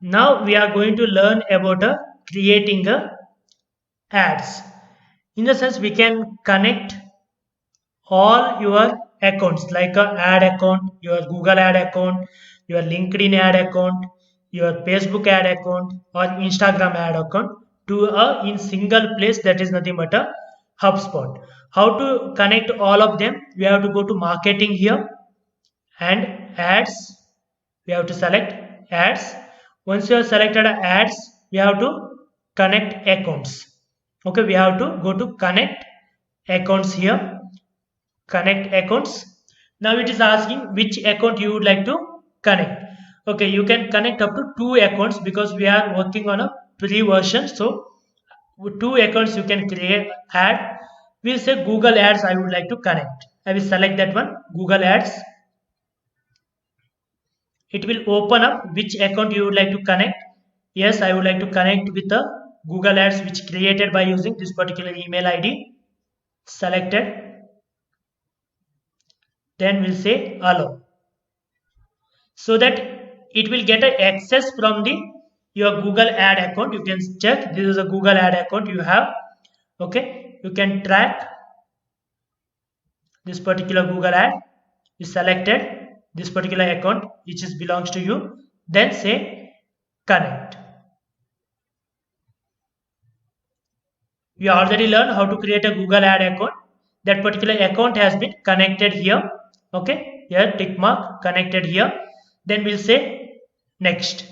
Now we are going to learn about creating ads. In the sense, we can connect all your accounts like a ad account, your Google ad account, your LinkedIn ad account, your Facebook ad account, or Instagram ad account to a in single place, that is nothing but a HubSpot. How to connect all of them? We have to go to marketing here and ads. We have to select ads. Once you have selected ads, we have to connect accounts. Okay, we have to go to connect accounts here, connect accounts. Now it is asking which account you would like to connect. Okay, you can connect up to two accounts because we are working on a pre version. So with two accounts you can create ad. We'll say Google ads I would like to connect. I will select that one, Google ads. It will open up which account you would like to connect. Yes, I would like to connect with the Google ads which created by using this particular email ID. Selected. Then we'll say allow, so that it will get a access from the your Google ad account. You can check this is a Google ad account you have. Okay, you can track this particular Google ad. You selected this particular account which is belongs to you, then say connect. We already learned how to create a Google ad account. That particular account has been connected here. Okay, here tick mark connected here. Then we'll say next.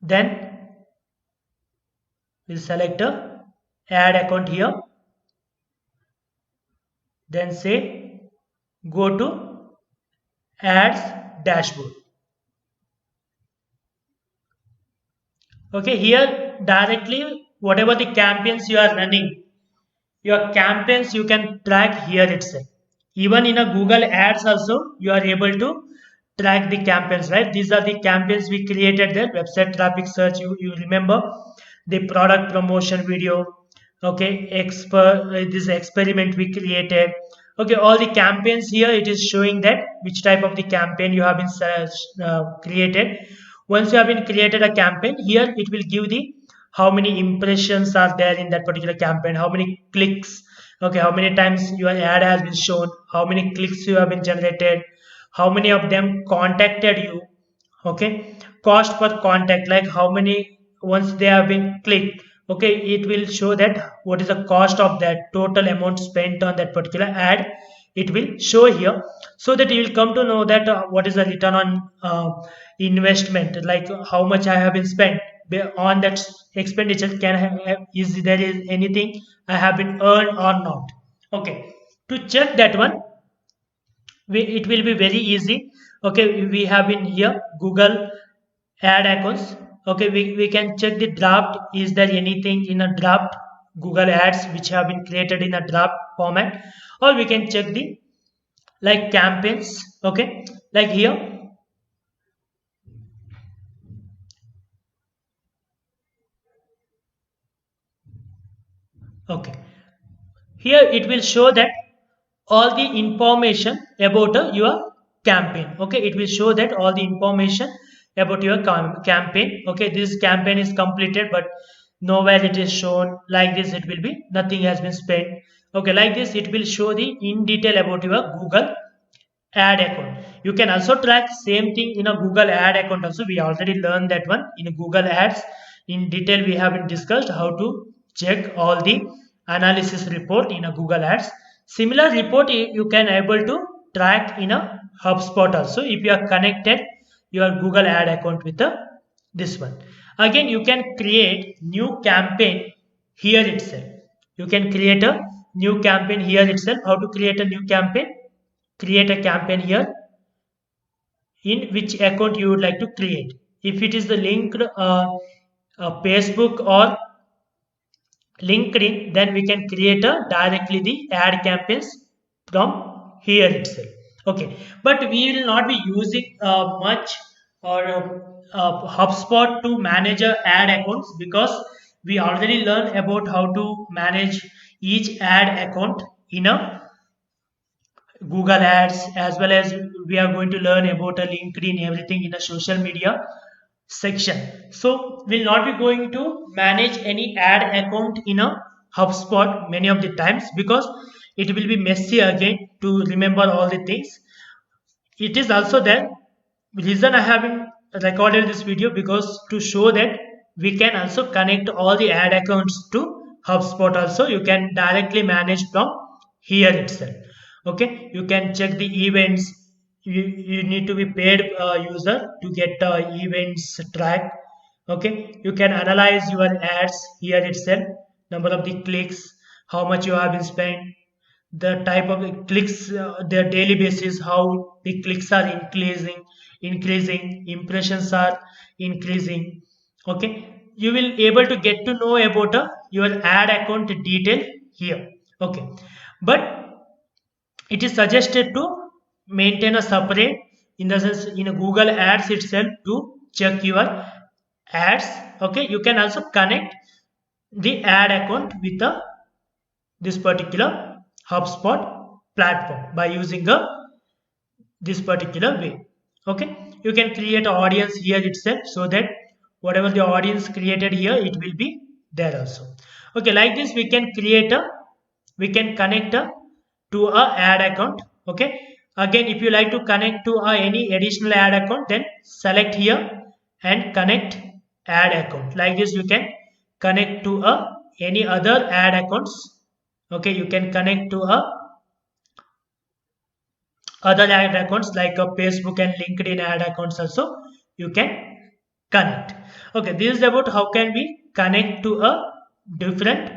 Then we'll select a add account here. Then say go to ads dashboard. Okay, here directly whatever the campaigns you are running, your campaigns you can track here itself. Even in a Google ads also you are able to track the campaigns, right? These are the campaigns we created there. Website traffic search, you remember the product promotion video. Okay, this experiment we created. Okay, all the campaigns here it is showing that which type of the campaign you have been created. Once you have been created a campaign, here it will give the how many impressions are there in that particular campaign, how many clicks. Okay, how many times your ad has been shown, how many clicks you have been generated, how many of them contacted you. Okay, cost per contact, like how many once they have been clicked. Okay, it will show that what is the cost of that total amount spent on that particular ad. It will show here, so that you will come to know that what is the return on investment, like how much I have been spent on that expenditure. Can I have, is there is anything I have been earned or not. Okay, to check that one, it will be very easy. Okay, we have in here Google ad accounts. Okay, we can check the draft. Is there anything in a draft Google ads which have been created in a draft format, or we can check the like campaigns. Okay, like here. Okay, here it will show that all the information about your campaign. Okay, it will show that all the information about your campaign. Okay, this campaign is completed, but nowhere it is shown. Like this it will be nothing has been spent. Okay, like this it will show the in detail about your Google ad account. You can also track same thing in a Google ad account also. We already learned that one in Google ads in detail. We haven't discussed how to check all the analysis report in a Google ads. Similar report you can able to track in a HubSpot also if you are connected your Google ad account with this one. Again, you can create new campaign here itself. You can create a new campaign here itself. How to create a new campaign? Create a campaign here in which account you would like to create. If it is the linked Facebook or LinkedIn, then we can create a directly the ad campaigns from here itself. Okay, but we will not be using much or HubSpot to manage ad accounts, because we already learned about how to manage each ad account in a Google Ads, as well as we are going to learn about a LinkedIn, everything in a social media section. So we'll not be going to manage any ad account in a HubSpot many of the times, because it will be messy again to remember all the things. It is also that reason I haven't recorded this video, because to show that we can also connect all the ad accounts to HubSpot. Also you can directly manage from here itself. Okay, you can check the events. You need to be paid user to get events track. Okay, you can analyze your ads here itself, number of the clicks, how much you have been spent, the type of the clicks, their daily basis, how the clicks are increasing, impressions are increasing. Okay, you will able to get to know about your ad account detail here. Okay, but it is suggested to maintain a separate, in the sense, in a Google Ads itself, to check your ads. Okay, you can also connect the ad account with this particular HubSpot platform by using this particular way. Okay, you can create an audience here itself, so that whatever the audience created here, it will be there also. Okay, like this we can create a, we can connect to a ad account. Okay, again, if you like to connect to any additional ad account, then select here and connect ad account. Like this you can connect to any other ad accounts. Okay, you can connect to other ad accounts like a Facebook and LinkedIn ad accounts also you can connect. Okay, this is about how can we connect to a different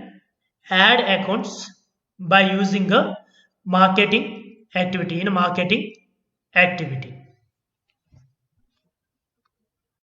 ad accounts by using a marketing activity, in a marketing activity.